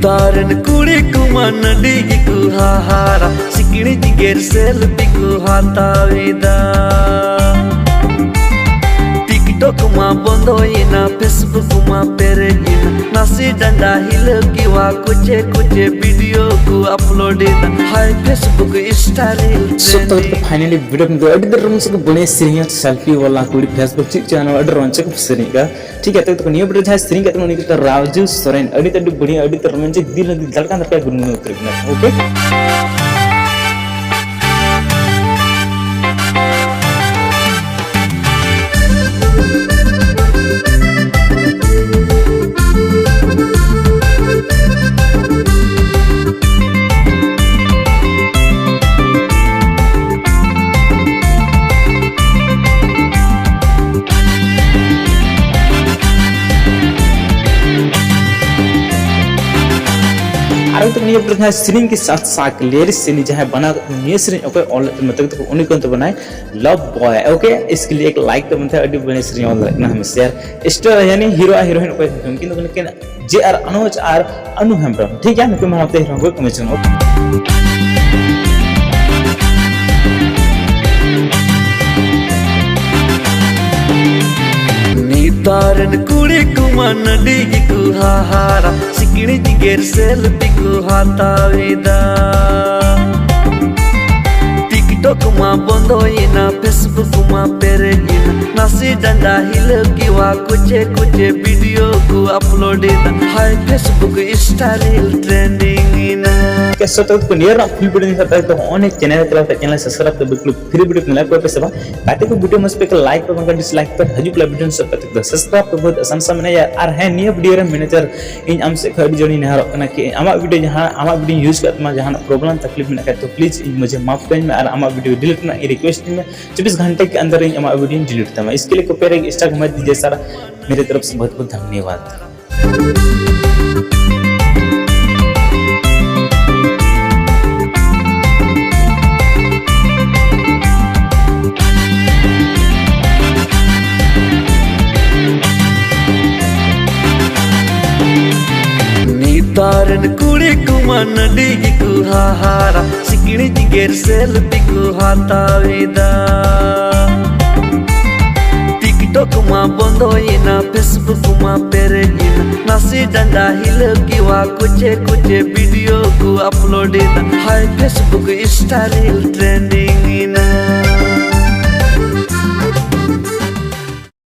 Taran kuri kuman digi ku hahara sikini jiger selfie ku hatawida TikTok ma bondo ina Facebook ma perejina nasi danda hilki wa kuche video ku upload ina hi Facebook story so तो finally video में edit कर रहा हूँ बने Syria selfie वाला कोई Facebook channel edit रंचक Syria ठीक है तो न्यू वीडियो है सीरिया तो उन्हीं का राजू सोरेन एडिट बढ़िया एडिट रंचक दिल धड़कन धड़का गुनगुन उतरना ओके तो नहीं अपना सीरिंग के साथ साथ लिरिक्स से जहाँ बना ये सीरिंग ओके ऑल मतलब तो उन्हीं को तो बनाए लव बॉय ओके इसके लिए एक लाइक तो बनता है अभी बने सीरिंग ऑल लाइक ना हमें शेयर स्टार यानी हीरो हीरोइन को धमकी तो लेकिन जे आर अनुज आर अनु हेम्ब्रम ठीक है मैं आपते हीरो को comment Taran kuri kuman digi ku hahara sikini jiger selfie ku hatawida TikTok ma bondo ina Facebook ma perejina nasi danda hilki wa kuche video ku upload ina hi Facebook story trending ina कैसे तो near ना full video नहीं करता है तो on एक channel channel subscribe तो बिल्कुल फ्री वीडियो में लाइक कर पे सब बातें को वीडियो मस्त पे लाइक पर कर डिसलाइक पर हजू प्ले वीडियो सब तक सब्सक्राइब तो बहुत आसान सा मैंने यार है नियर वीडियो रे मैनेजर इन हम से खड़ी जोड़ी नहीं हारो ना कि आमा वीडियो जहां आमा वीडियो यूज करत में जहां प्रॉब्लम तकलीफ में तो प्लीज मुझे माफ करें मैं और आमा वीडियो डिलीट ना रिक्वेस्ट में 24 घंटे के अंदर ही आमा वीडियो डिलीट करता मैं इसके लिए को पेरे इंस्टाग्राम मत दीजिए सारा मेरी तरफ से बहुत बहुत धन्यवाद Taran kuri kuman digi ku hahara sikini jiger selfie ku hatawida TikTok ma bondo ina Facebook ma perejina nasi danda hilki wa kuche video ku upload ina hi Facebook story trending ina